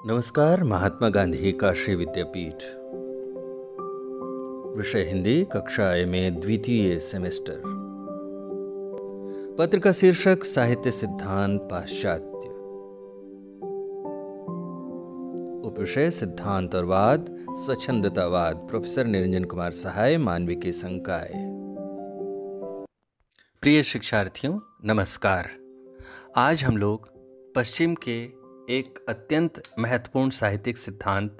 नमस्कार। महात्मा गांधी काशी विद्यापीठ, विषय हिंदी, कक्षा में द्वितीय सेमेस्टर। पत्र का शीर्षक साहित्य सिद्धांत पाश्चात्य। उपविषय सिद्धांत और वाद, स्वच्छंदतावाद। प्रोफेसर निरंजन कुमार सहाय, मानविकी संकाय। प्रिय शिक्षार्थियों, नमस्कार। आज हम लोग पश्चिम के एक अत्यंत महत्वपूर्ण साहित्यिक सिद्धांत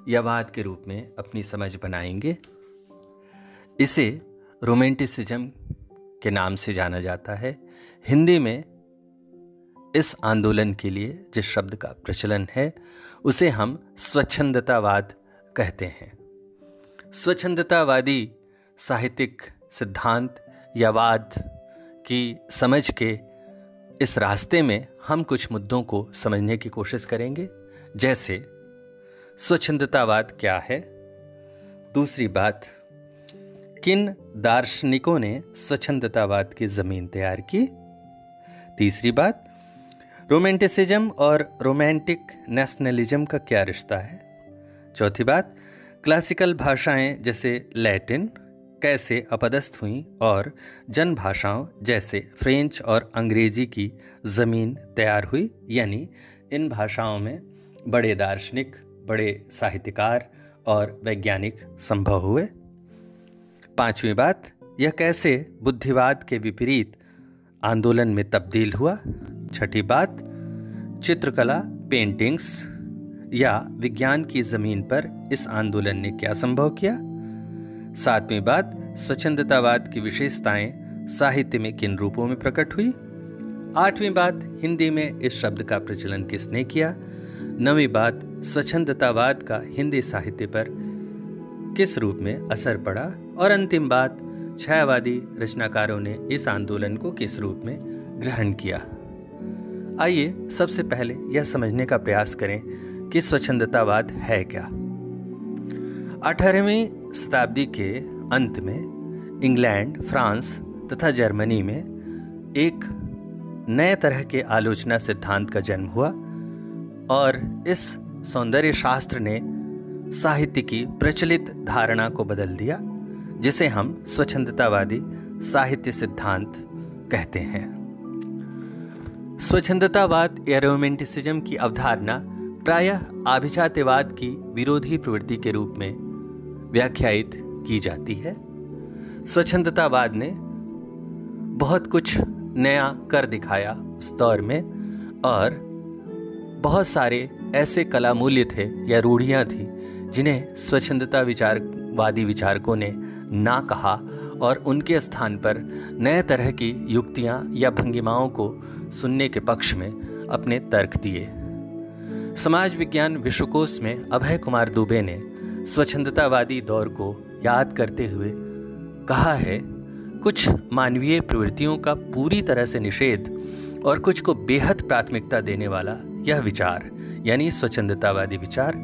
या वाद के रूप में अपनी समझ बनाएंगे। इसे रोमांटिसिज्म के नाम से जाना जाता है। हिंदी में इस आंदोलन के लिए जिस शब्द का प्रचलन है उसे हम स्वच्छंदतावाद कहते हैं। स्वच्छंदतावादी साहित्यिक सिद्धांत या वाद की समझ के इस रास्ते में हम कुछ मुद्दों को समझने की कोशिश करेंगे, जैसे स्वच्छंदतावाद क्या है। दूसरी बात, किन दार्शनिकों ने स्वच्छंदतावाद की जमीन तैयार की। तीसरी बात, रोमांटिसिज्म और रोमांटिक नेशनलिज्म का क्या रिश्ता है। चौथी बात, क्लासिकल भाषाएं जैसे लैटिन कैसे अपदस्थ हुई और जन भाषाओं जैसे फ्रेंच और अंग्रेजी की ज़मीन तैयार हुई, यानी इन भाषाओं में बड़े दार्शनिक, बड़े साहित्यकार और वैज्ञानिक संभव हुए। पांचवी बात, यह कैसे बुद्धिवाद के विपरीत आंदोलन में तब्दील हुआ। छठी बात, चित्रकला, पेंटिंग्स या विज्ञान की ज़मीन पर इस आंदोलन ने क्या संभव किया। सातवीं बात, स्वच्छंदतावाद की विशेषताएं साहित्य में किन रूपों में प्रकट हुई। आठवीं बात, हिंदी में इस शब्द का प्रचलन किसने किया। नवीं बात, स्वच्छंदतावाद का हिंदी साहित्य पर किस रूप में असर पड़ा। और अंतिम बात, छायावादी रचनाकारों ने इस आंदोलन को किस रूप में ग्रहण किया। आइए सबसे पहले यह समझने का प्रयास करें कि स्वच्छंदतावाद है क्या। 18वीं शताब्दी के अंत में इंग्लैंड, फ्रांस तथा जर्मनी में एक नए तरह के आलोचना सिद्धांत का जन्म हुआ और इस सौंदर्य शास्त्र ने साहित्य की प्रचलित धारणा को बदल दिया, जिसे हम स्वच्छंदतावादी साहित्य सिद्धांत कहते हैं। स्वच्छंदतावाद या रोमांटिसिज्म की अवधारणा प्रायः आभिजात्यवाद की विरोधी प्रवृत्ति के रूप में व्याख्यायित की जाती है। स्वच्छंदतावाद ने बहुत कुछ नया कर दिखाया उस दौर में, और बहुत सारे ऐसे कला मूल्य थे या रूढ़ियाँ थी जिन्हें स्वच्छंदता विचारवादी विचारकों ने ना कहा और उनके स्थान पर नए तरह की युक्तियाँ या भंगिमाओं को सुनने के पक्ष में अपने तर्क दिए। समाज विज्ञान विश्वकोश में अभय कुमार दुबे ने स्वच्छंदतावादी दौर को याद करते हुए कहा है, कुछ मानवीय प्रवृत्तियों का पूरी तरह से निषेध और कुछ को बेहद प्राथमिकता देने वाला यह विचार यानी स्वच्छंदतावादी विचार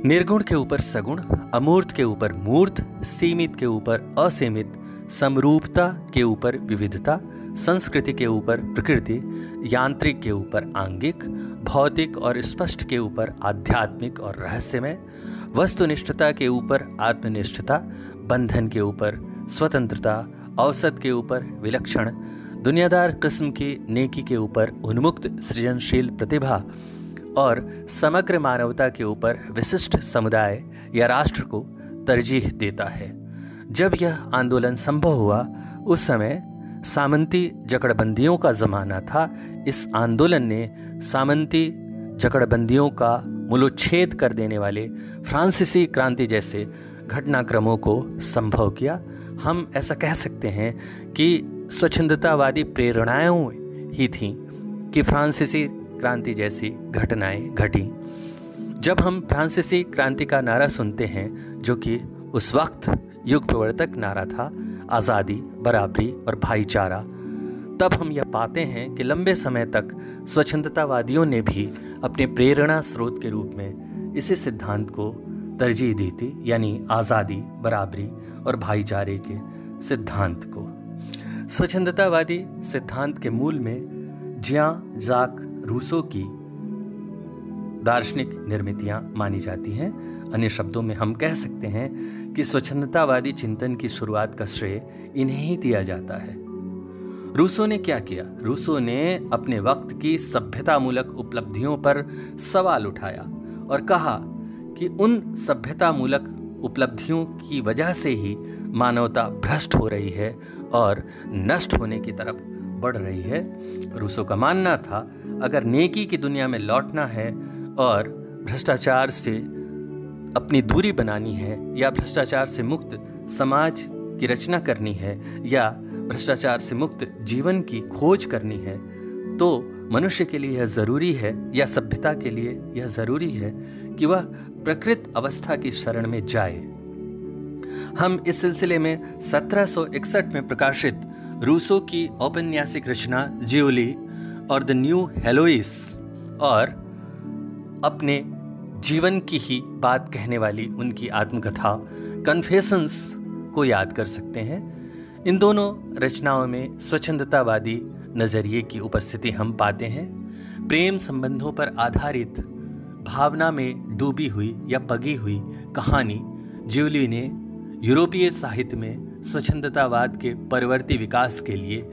निर्गुण के ऊपर सगुण, अमूर्त के ऊपर मूर्त, सीमित के ऊपर असीमित, समरूपता के ऊपर विविधता, संस्कृति के ऊपर प्रकृति, यांत्रिक के ऊपर आंगिक, भौतिक और स्पष्ट के ऊपर आध्यात्मिक और रहस्यमय, वस्तुनिष्ठता के ऊपर आत्मनिष्ठता, बंधन के ऊपर स्वतंत्रता, औसत के ऊपर विलक्षण, दुनियादार किस्म की नेकी के ऊपर उन्मुक्त सृजनशील प्रतिभा और समग्र मानवता के ऊपर विशिष्ट समुदाय या राष्ट्र को तरजीह देता है। जब यह आंदोलन संभव हुआ उस समय सामंती जकड़बंदियों का ज़माना था। इस आंदोलन ने सामंती जकड़बंदियों का मूलोच्छेद कर देने वाले फ्रांसीसी क्रांति जैसे घटनाक्रमों को संभव किया। हम ऐसा कह सकते हैं कि स्वच्छंदतावादी प्रेरणाएं ही थीं कि फ्रांसीसी क्रांति जैसी घटनाएं घटी। जब हम फ्रांसीसी क्रांति का नारा सुनते हैं, जो कि उस वक्त युग प्रवर्तक नारा था, आज़ादी, बराबरी और भाईचारा, तब हम यह पाते हैं कि लंबे समय तक स्वच्छंदतावादियों ने भी अपने प्रेरणा स्रोत के रूप में इसी सिद्धांत को तरजीह दी थी, यानी आज़ादी, बराबरी और भाईचारे के सिद्धांत को। स्वच्छंदतावादी सिद्धांत के मूल में जियां जाक रूसो की दार्शनिक निर्मितियां मानी जाती हैं। अन्य शब्दों में हम कह सकते हैं कि स्वच्छंदतावादी चिंतन की शुरुआत का श्रेय इन्हें ही दिया जाता है। रूसो ने क्या किया? रूसो ने अपने वक्त की सभ्यतामूलक उपलब्धियों पर सवाल उठाया और कहा कि उन सभ्यतामूलक उपलब्धियों की वजह से ही मानवता भ्रष्ट हो रही है और नष्ट होने की तरफ बढ़ रही है। रूसो का मानना था, अगर नेकी की दुनिया में लौटना है और भ्रष्टाचार से अपनी दूरी बनानी है या भ्रष्टाचार से मुक्त समाज की रचना करनी है या भ्रष्टाचार से मुक्त जीवन की खोज करनी है, तो मनुष्य के लिए यह ज़रूरी है या सभ्यता के लिए यह ज़रूरी है कि वह प्रकृत अवस्था की शरण में जाए। हम इस सिलसिले में 1761 में प्रकाशित रूसो की औपन्यासिक रचना जियोली और द न्यू हेलोइस और अपने जीवन की ही बात कहने वाली उनकी आत्मकथा कन्फेशंस को याद कर सकते हैं। इन दोनों रचनाओं में स्वच्छंदतावादी नजरिए की उपस्थिति हम पाते हैं। प्रेम संबंधों पर आधारित भावना में डूबी हुई या पगी हुई कहानी जियोली ने यूरोपीय साहित्य में स्वच्छंदतावाद के परवर्ती विकास के लिए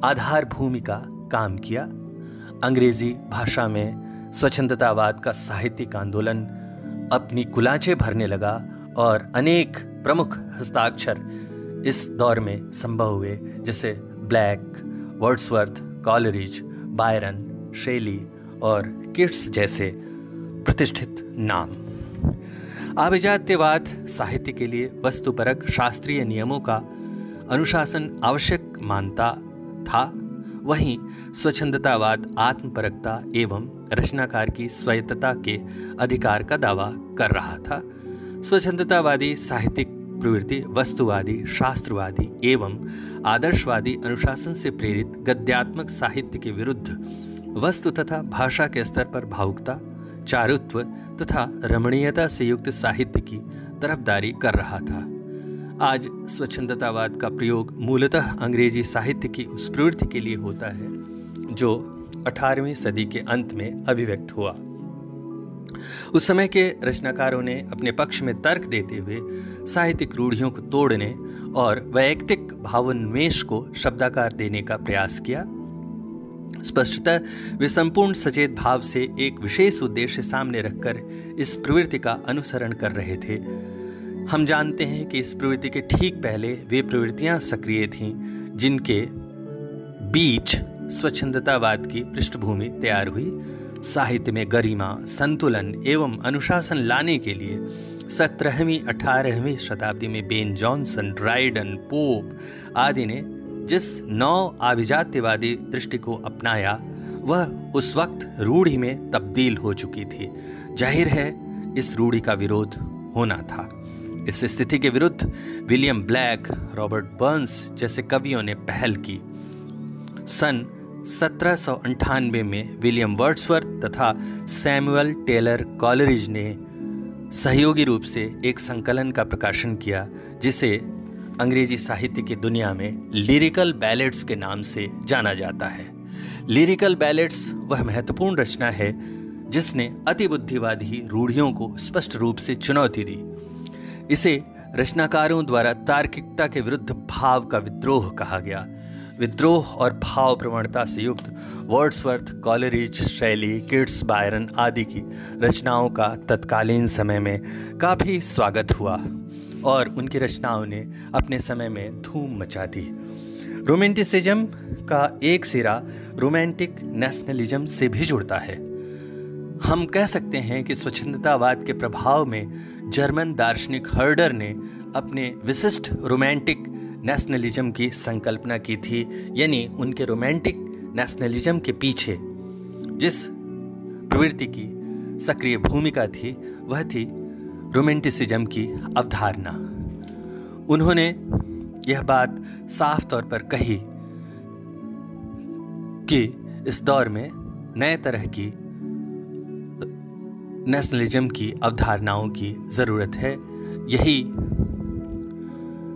आधार भूमि का काम किया। अंग्रेजी भाषा में स्वच्छंदतावाद का साहित्यिक आंदोलन अपनी कुलांचे भरने लगा और अनेक प्रमुख हस्ताक्षर इस दौर में संभव हुए, जैसे ब्लैक, वर्ड्सवर्थ, कॉलरिज, बायरन, शेली और किट्स जैसे प्रतिष्ठित नाम। आभिजात्यवाद साहित्य के लिए वस्तुपरक शास्त्रीय नियमों का अनुशासन आवश्यक मानता था, वहीं स्वच्छंदतावाद आत्मपरकता एवं रचनाकार की स्वायत्तता के अधिकार का दावा कर रहा था। स्वच्छंदतावादी साहित्यिक प्रवृत्ति वस्तुवादी, शास्त्रवादी एवं आदर्शवादी अनुशासन से प्रेरित गद्यात्मक साहित्य के विरुद्ध वस्तु तथा भाषा के स्तर पर भावुकता, चारुत्व तथा रमणीयता से युक्त साहित्य की तरफदारी कर रहा था। आज स्वच्छंदतावाद का प्रयोग मूलतः अंग्रेजी साहित्य की उस प्रवृत्ति के लिए होता है जो 18वीं सदी के अंत में अभिव्यक्त हुआ। उस समय के रचनाकारों ने अपने पक्ष में तर्क देते हुए साहित्यिक रूढ़ियों को तोड़ने और वैयक्तिक भावोन्मेष को शब्दाकार देने का प्रयास किया। स्पष्टतः वे संपूर्ण सचेत भाव से एक विशेष उद्देश्य सामने रखकर इस प्रवृत्ति का अनुसरण कर रहे थे। हम जानते हैं कि इस प्रवृत्ति के ठीक पहले वे प्रवृत्तियां सक्रिय थीं जिनके बीच स्वच्छंदतावाद की पृष्ठभूमि तैयार हुई। साहित्य में गरिमा, संतुलन एवं अनुशासन लाने के लिए 17वीं 18वीं शताब्दी में बेन जॉनसन, ड्राइडन, पोप आदि ने जिस नव आभिजात्यवादी दृष्टि को अपनाया वह उस वक्त रूढ़ि में तब्दील हो चुकी थी। जाहिर है इस रूढ़ि का विरोध होना था। इस स्थिति के विरुद्ध विलियम ब्लैक, रॉबर्ट बर्न्स जैसे कवियों ने पहल की। सन 1798 में विलियम वर्ड्सवर्थ तथा सैमुअल टेलर कॉलरिज ने सहयोगी रूप से एक संकलन का प्रकाशन किया जिसे अंग्रेजी साहित्य की दुनिया में लिरिकल बैलेड्स के नाम से जाना जाता है। लिरिकल बैलेड्स वह महत्वपूर्ण रचना है जिसने अतिबुद्धिवादी रूढ़ियों को स्पष्ट रूप से चुनौती दी। इसे रचनाकारों द्वारा तार्किकता के विरुद्ध भाव का विद्रोह कहा गया। विद्रोह और भाव प्रवणता से युक्त वर्ड्सवर्थ, कॉलरिज, शैली, किट्स, बायरन आदि की रचनाओं का तत्कालीन समय में काफ़ी स्वागत हुआ और उनकी रचनाओं ने अपने समय में धूम मचा दी। रोमांटिसिज्म का एक सिरा रोमांटिक नेशनलिज्म से भी जुड़ता है। हम कह सकते हैं कि स्वच्छंदतावाद के प्रभाव में जर्मन दार्शनिक हर्डर ने अपने विशिष्ट रोमांटिक नेशनलिज्म की संकल्पना की थी, यानी उनके रोमांटिक नेशनलिज्म के पीछे जिस प्रवृत्ति की सक्रिय भूमिका थी वह थी रोमांटिसिज्म की अवधारणा। उन्होंने यह बात साफ तौर पर कही कि इस दौर में नए तरह की नेशनलिज्म की अवधारणाओं की जरूरत है। यही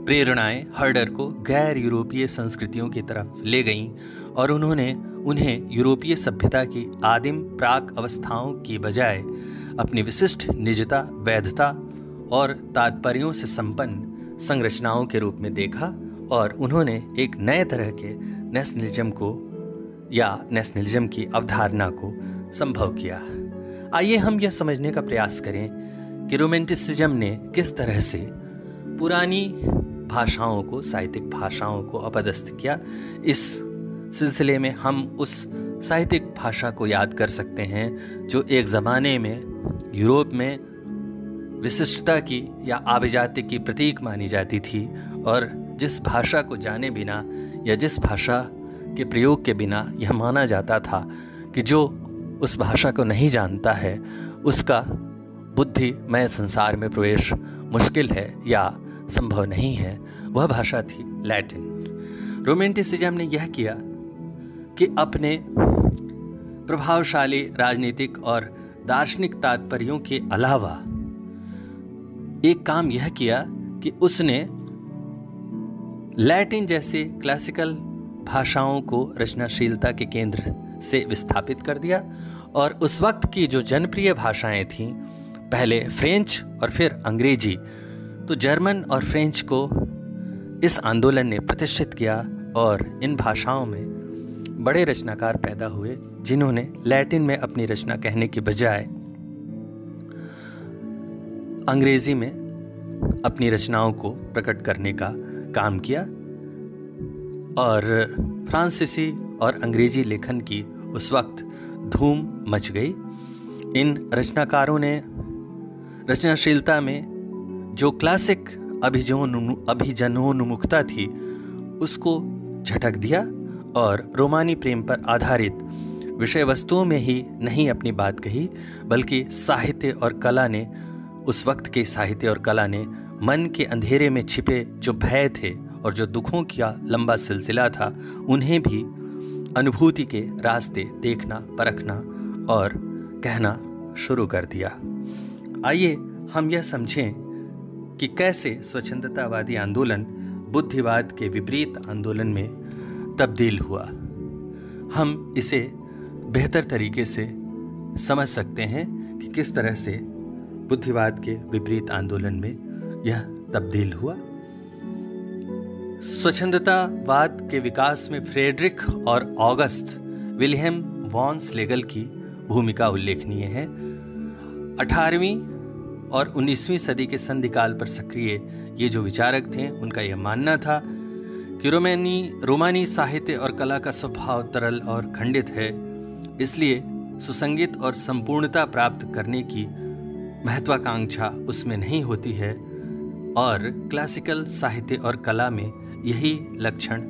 प्रेरणाएं हर्डर को गैर यूरोपीय संस्कृतियों की तरफ ले गईं और उन्होंने उन्हें यूरोपीय सभ्यता की आदिम प्राक अवस्थाओं की बजाय अपनी विशिष्ट निजता, वैधता और तात्पर्यों से संपन्न संरचनाओं के रूप में देखा और उन्होंने एक नए तरह के नेशनलिज्म की अवधारणा को संभव किया। आइए हम यह समझने का प्रयास करें कि रोमांटिसिज्म ने किस तरह से पुरानी भाषाओं को, साहित्यिक भाषाओं को अपदस्थ किया। इस सिलसिले में हम उस साहित्यिक भाषा को याद कर सकते हैं जो एक ज़माने में यूरोप में विशिष्टता की या आभिजात्य की प्रतीक मानी जाती थी और जिस भाषा को जाने बिना या जिस भाषा के प्रयोग के बिना यह माना जाता था कि जो उस भाषा को नहीं जानता है उसका बुद्धिमय संसार में प्रवेश मुश्किल है या संभव नहीं है, वह भाषा थी लैटिन। रोमांटिसिज्म ने यह किया कि अपने प्रभावशाली राजनीतिक और दार्शनिक तात्पर्यों के अलावा एक काम यह किया कि उसने लैटिन जैसे क्लासिकल भाषाओं को रचनाशीलता के केंद्र से विस्थापित कर दिया और उस वक्त की जो जनप्रिय भाषाएं थीं, पहले फ्रेंच और फिर अंग्रेजी, तो जर्मन और फ्रेंच को इस आंदोलन ने प्रतिष्ठित किया और इन भाषाओं में बड़े रचनाकार पैदा हुए जिन्होंने लैटिन में अपनी रचना कहने की बजाय अंग्रेजी में अपनी रचनाओं को प्रकट करने का काम किया और फ्रांसीसी और अंग्रेजी लेखन की उस वक्त धूम मच गई। इन रचनाकारों ने रचनाशीलता में जो क्लासिक अभिजनोन्मुखता थी उसको झटक दिया और रोमानी प्रेम पर आधारित विषय वस्तुओं में ही नहीं अपनी बात कही, बल्कि साहित्य और कला ने, उस वक्त के साहित्य और कला ने मन के अंधेरे में छिपे जो भय थे और जो दुखों का लंबा सिलसिला था उन्हें भी अनुभूति के रास्ते देखना, परखना और कहना शुरू कर दिया। आइए हम यह समझें कि कैसे स्वच्छंदतावादी आंदोलन बुद्धिवाद के विपरीत आंदोलन में तब्दील हुआ। हम इसे बेहतर तरीके से समझ सकते हैं कि किस तरह से बुद्धिवाद के विपरीत आंदोलन में यह तब्दील हुआ। स्वच्छंदतावाद के विकास में फ्रेडरिक और ऑगस्ट विल्हेम वॉन स्लेगल की भूमिका उल्लेखनीय है। 18वीं और 19वीं सदी के संधिकाल पर सक्रिय ये जो विचारक थे उनका यह मानना था कि रोमानी साहित्य और कला का स्वभाव तरल और खंडित है, इसलिए सुसंगीत और संपूर्णता प्राप्त करने की महत्वाकांक्षा उसमें नहीं होती है और क्लासिकल साहित्य और कला में यही लक्षण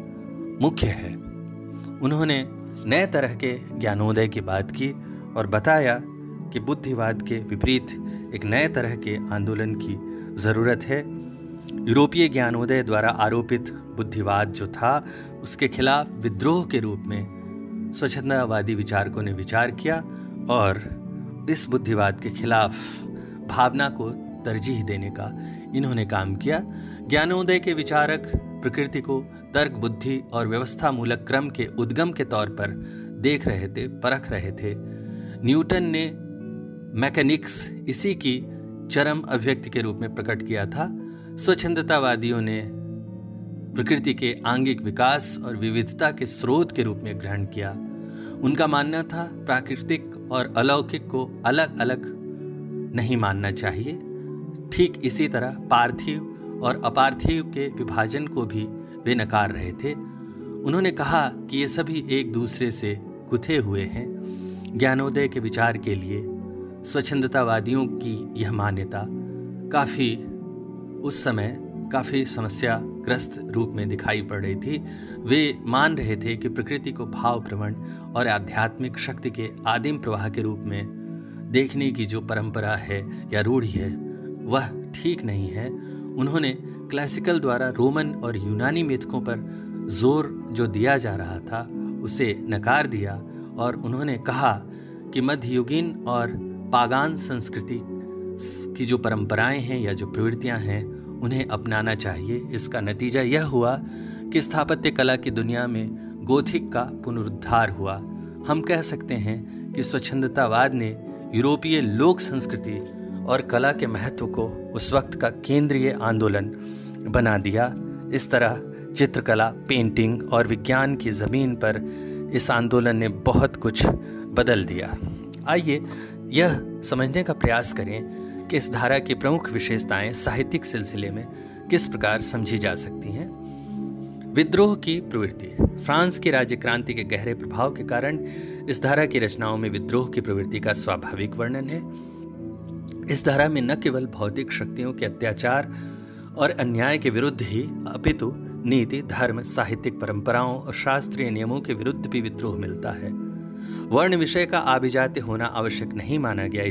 मुख्य है। उन्होंने नए तरह के ज्ञानोदय की बात की और बताया कि बुद्धिवाद के विपरीत एक नए तरह के आंदोलन की ज़रूरत है। यूरोपीय ज्ञानोदय द्वारा आरोपित बुद्धिवाद जो था उसके खिलाफ विद्रोह के रूप में स्वच्छंदतावादी विचारकों ने विचार किया और इस बुद्धिवाद के खिलाफ भावना को तरजीह देने का इन्होंने काम किया। ज्ञानोदय के विचारक प्रकृति को तर्क, बुद्धि और व्यवस्था मूलक क्रम के उद्गम के तौर पर देख रहे थे, परख रहे थे। न्यूटन ने मैकेनिक्स इसी की चरम अभिव्यक्ति के रूप में प्रकट किया था। स्वच्छंदतावादियों ने प्रकृति के आंगिक विकास और विविधता के स्रोत के रूप में ग्रहण किया। उनका मानना था प्राकृतिक और अलौकिक को अलग अलग नहीं मानना चाहिए। ठीक इसी तरह पार्थिव और अपार्थिव के विभाजन को भी वे नकार रहे थे। उन्होंने कहा कि ये सभी एक दूसरे से गुथे हुए हैं। ज्ञानोदय के विचार के लिए स्वच्छंदतावादियों की यह मान्यता उस समय काफ़ी समस्याग्रस्त रूप में दिखाई पड़ रही थी। वे मान रहे थे कि प्रकृति को भावप्रवण और आध्यात्मिक शक्ति के आदिम प्रवाह के रूप में देखने की जो परंपरा है या रूढ़ी है वह ठीक नहीं है। उन्होंने क्लासिकल द्वारा रोमन और यूनानी मिथकों पर जोर जो दिया जा रहा था उसे नकार दिया और उन्होंने कहा कि मध्ययुगीन और पागान संस्कृति की जो परंपराएं हैं या जो प्रवृत्तियां हैं उन्हें अपनाना चाहिए। इसका नतीजा यह हुआ कि स्थापत्य कला की दुनिया में गोथिक का पुनरुद्धार हुआ। हम कह सकते हैं कि स्वच्छंदतावाद ने यूरोपीय लोक संस्कृति और कला के महत्व को उस वक्त का केंद्रीय आंदोलन बना दिया। इस तरह चित्रकला, पेंटिंग और विज्ञान की ज़मीन पर इस आंदोलन ने बहुत कुछ बदल दिया। आइए यह समझने का प्रयास करें कि इस धारा की प्रमुख विशेषताएं साहित्यिक सिलसिले में किस प्रकार समझी जा सकती हैं। विद्रोह की प्रवृत्ति। फ्रांस की राज्य क्रांति के गहरे प्रभाव के कारण इस धारा की रचनाओं में विद्रोह की प्रवृत्ति का स्वाभाविक वर्णन है। इस धारा में न केवल भौतिक शक्तियों के अत्याचार और अन्याय के विरुद्ध ही अपितु नीति, धर्म, साहित्यिक परंपराओं और शास्त्रीय नियमों के विरुद्ध भी विद्रोह मिलता है। वर्ण विषय का आभिजात्य होना आवश्यक नहीं माना गया।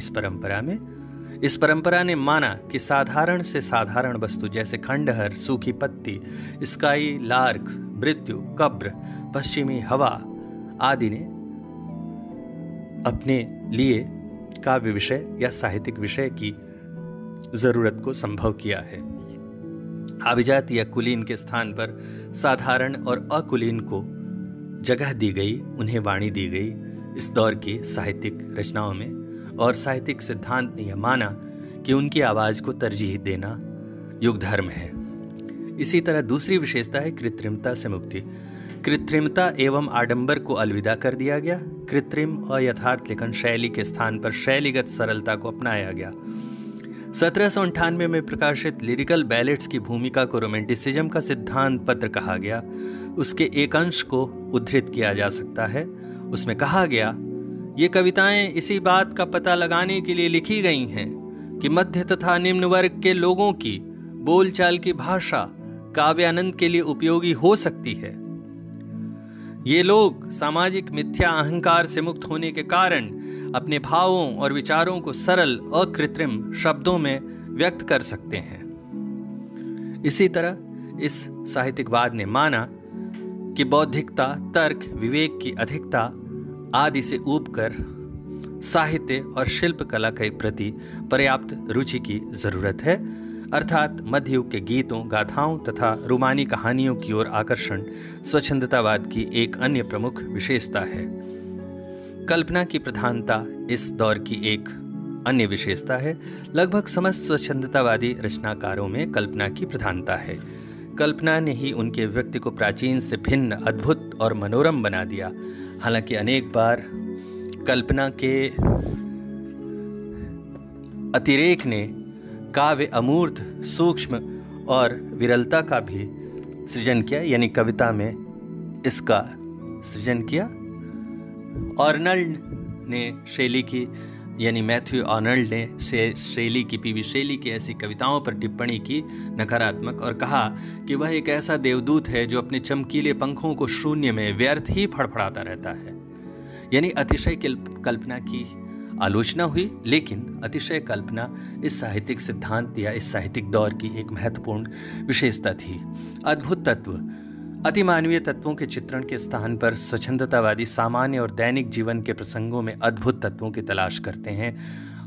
इस परंपरा ने माना कि साधारण से साधारण वस्तु जैसे खंडहर, सूखी पत्ती, स्काई लार्क, मृत्यु, कब्र, पश्चिमी हवा आदि ने अपने लिए काव्य विषय या साहित्यिक विषय की जरूरत को संभव किया है। आभिजात्य या कुलीन के स्थान पर साधारण और अकुलीन को जगह दी गई, उन्हें वाणी दी गई। इस दौर की साहित्यिक रचनाओं में और साहित्यिक सिद्धांत ने यह माना कि उनकी आवाज को तरजीह देना युग धर्म है। इसी तरह दूसरी विशेषता है कृत्रिमता से मुक्ति। कृत्रिमता एवं आडंबर को अलविदा कर दिया गया। कृत्रिम और यथार्थ लेखन शैली के स्थान पर शैलीगत सरलता को अपनाया गया। 1798 में प्रकाशित लिरिकल बैलेट्स की भूमिका को रोमांटिसिज्म का सिद्धांत पत्र कहा गया। उसके एक अंश को उद्धृत किया जा सकता है। उसमें कहा गया, ये कविताएं इसी बात का पता लगाने के लिए लिखी गई हैं कि मध्य तथा निम्न वर्ग के लोगों की बोलचाल की भाषा काव्यानंद के लिए उपयोगी हो सकती है। ये लोग सामाजिक मिथ्या अहंकार से मुक्त होने के कारण अपने भावों और विचारों को सरल और कृत्रिम शब्दों में व्यक्त कर सकते हैं। इसी तरह इस साहित्यिकवाद ने माना कि बौद्धिकता, तर्क, विवेक की अधिकता आदि से ऊबकर साहित्य और शिल्प कला के प्रति पर्याप्त रुचि की जरूरत है। अर्थात मध्ययुग के गीतों, गाथाओं तथा रोमानी कहानियों की ओर आकर्षण स्वच्छंदतावाद की एक अन्य प्रमुख विशेषता है। कल्पना की प्रधानता इस दौर की एक अन्य विशेषता है। लगभग समस्त स्वच्छंदतावादी रचनाकारों में कल्पना की प्रधानता है। कल्पना ने ही उनके व्यक्ति को प्राचीन से भिन्न, अद्भुत और मनोरम बना दिया। हालांकि अनेक बार कल्पना के अतिरेक ने काव्य अमूर्त, सूक्ष्म और विरलता का भी सृजन किया, यानी कविता में इसका सृजन किया। ऑर्नल्ड ने शैली की, यानी मैथ्यू आर्नल्ड ने शैली की, पीवी शैली की ऐसी कविताओं पर टिप्पणी की नकारात्मक, और कहा कि वह एक ऐसा देवदूत है जो अपने चमकीले पंखों को शून्य में व्यर्थ ही फड़फड़ाता रहता है। यानी अतिशय कल्पना की आलोचना हुई, लेकिन अतिशय कल्पना इस साहित्यिक सिद्धांत या इस साहित्यिक दौर की एक महत्वपूर्ण विशेषता थी। अद्भुत तत्व, अतिमानवीय तत्वों के चित्रण के स्थान पर स्वच्छंदतावादी सामान्य और दैनिक जीवन के प्रसंगों में अद्भुत तत्वों की तलाश करते हैं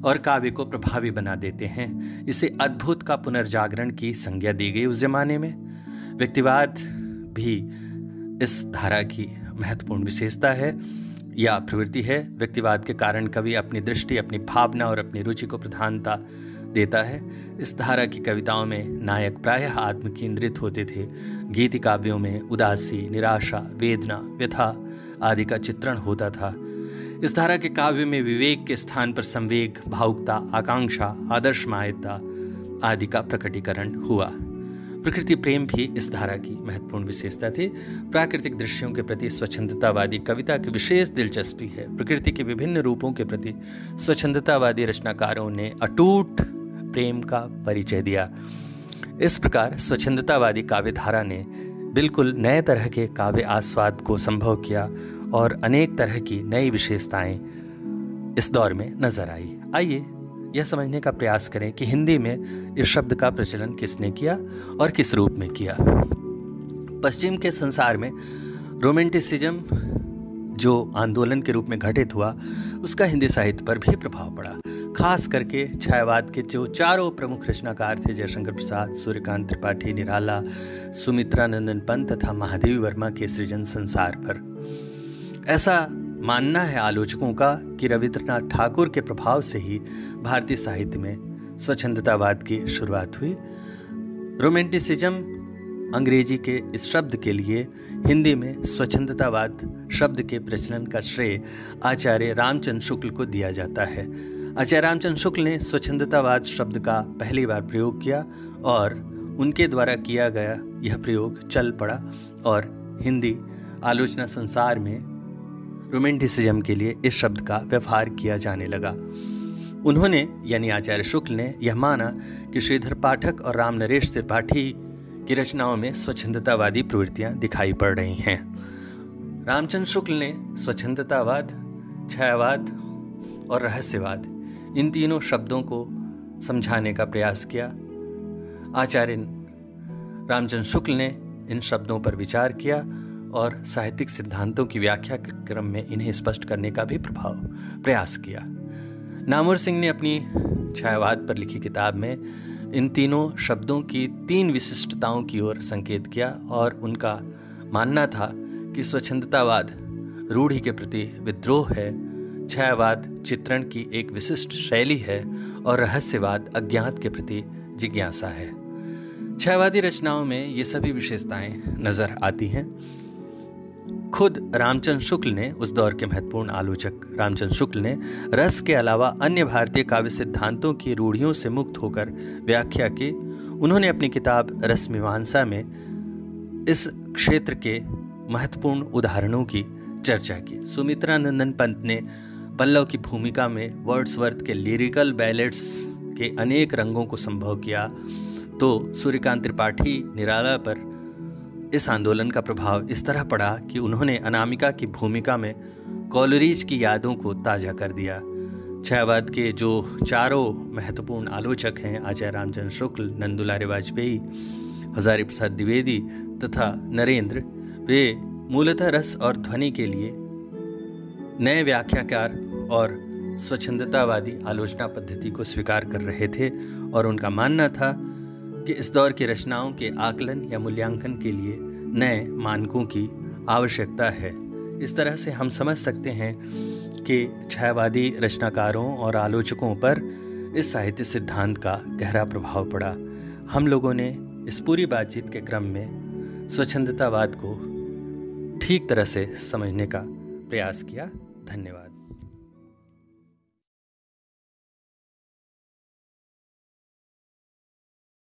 और काव्य को प्रभावी बना देते हैं। इसे अद्भुत का पुनर्जागरण की संज्ञा दी गई उस जमाने में। व्यक्तिवाद भी इस धारा की महत्वपूर्ण विशेषता है या प्रवृत्ति है। व्यक्तिवाद के कारण कवि अपनी दृष्टि, अपनी भावना और अपनी रुचि को प्रधानता देता है। इस धारा की कविताओं में नायक प्रायः आत्म केंद्रित होते थे। गीति काव्यों में उदासी, निराशा, वेदना, व्यथा आदि का चित्रण होता था। इस धारा के काव्य में विवेक के स्थान पर संवेग, भावुकता, आकांक्षा, आदर्शमायता आदि का प्रकटीकरण हुआ। प्रकृति प्रेम भी इस धारा की महत्वपूर्ण विशेषता थी। प्राकृतिक दृश्यों के प्रति स्वच्छंदतावादी कविता की विशेष दिलचस्पी है। प्रकृति के विभिन्न रूपों के प्रति स्वच्छंदतावादी रचनाकारों ने अटूट प्रेम का परिचय दिया। इस प्रकार स्वच्छंदतावादी काव्य धारा ने बिल्कुल नए तरह के काव्य आस्वाद को संभव किया और अनेक तरह की नई विशेषताएं इस दौर में नजर आई। आइए यह समझने का प्रयास करें कि हिंदी में इस शब्द का प्रचलन किसने किया और किस रूप में किया। पश्चिम के संसार में रोमांटिसिज्म जो आंदोलन के रूप में घटित हुआ, उसका हिंदी साहित्य पर भी प्रभाव पड़ा। खास करके छायावाद के जो चारों प्रमुख रचनाकार थे, जयशंकर प्रसाद, सूर्यकांत त्रिपाठी, निराला, सुमित्रा नंदन पंत तथा महादेवी वर्मा के सृजन संसार पर। ऐसा मानना है आलोचकों का कि रविंद्रनाथ ठाकुर के प्रभाव से ही भारतीय साहित्य में स्वच्छंदतावाद की शुरुआत हुई। रोमांटिसिज्म अंग्रेजी के इस शब्द के लिए हिंदी में स्वच्छंदतावाद शब्द के प्रचलन का श्रेय आचार्य रामचंद्र शुक्ल को दिया जाता है। आचार्य रामचंद्र शुक्ल ने स्वच्छंदतावाद शब्द का पहली बार प्रयोग किया और उनके द्वारा किया गया यह प्रयोग चल पड़ा और हिंदी आलोचना संसार में रोमांटिसिज्म के लिए इस शब्द का व्यवहार किया जाने लगा। उन्होंने यानी आचार्य शुक्ल ने यह माना कि श्रीधर पाठक और राम नरेश त्रिपाठी की रचनाओं में स्वच्छंदतावादी प्रवृत्तियां दिखाई पड़ रही हैं। रामचंद्र शुक्ल ने स्वच्छंदतावाद, छायावाद और रहस्यवाद इन तीनों शब्दों को समझाने का प्रयास किया। आचार्य रामचंद्र शुक्ल ने इन शब्दों पर विचार किया और साहित्यिक सिद्धांतों की व्याख्या के क्रम में इन्हें स्पष्ट करने का भी प्रयास किया। नामवर सिंह ने अपनी छायावाद पर लिखी किताब में इन तीनों शब्दों की 3 विशिष्टताओं की ओर संकेत किया और उनका मानना था कि स्वच्छंदतावाद रूढ़ि के प्रति विद्रोह है, छायावाद चित्रण की एक विशिष्ट शैली है और रहस्यवाद अज्ञात के प्रति जिज्ञासा है। छायावादी रचनाओं में ये सभी विशेषताएं नजर आती हैं। खुद रामचंद्र शुक्ल ने, उस दौर के महत्वपूर्ण आलोचक रामचंद्र शुक्ल ने रस के अलावा अन्य भारतीय काव्य सिद्धांतों की रूढ़ियों से मुक्त होकर व्याख्या की। उन्होंने अपनी किताब रस मीमांसा में इस क्षेत्र के महत्वपूर्ण उदाहरणों की चर्चा की। सुमित्रा नंदन पंत ने पल्लव की भूमिका में वर्ड्सवर्थ के लिरिकल बैलेट्स के अनेक रंगों को संभव किया, तो सूर्यकांत त्रिपाठी निराला पर इस आंदोलन का प्रभाव इस तरह पड़ा कि उन्होंने अनामिका की भूमिका में कॉलरीज की यादों को ताज़ा कर दिया। छायावाद के जो चारों महत्वपूर्ण आलोचक हैं, आचार्य रामचंद्र शुक्ल, नंदुलारे वाजपेयी, हजारी प्रसाद द्विवेदी तथा नरेंद्र, वे मूलतः रस और ध्वनि के लिए नए व्याख्याकार और स्वच्छंदतावादी आलोचना पद्धति को स्वीकार कर रहे थे और उनका मानना था कि इस दौर की रचनाओं के आकलन या मूल्यांकन के लिए नए मानकों की आवश्यकता है। इस तरह से हम समझ सकते हैं कि छायावादी रचनाकारों और आलोचकों पर इस साहित्य सिद्धांत का गहरा प्रभाव पड़ा। हम लोगों ने इस पूरी बातचीत के क्रम में स्वच्छंदतावाद को ठीक तरह से समझने का प्रयास किया। धन्यवाद।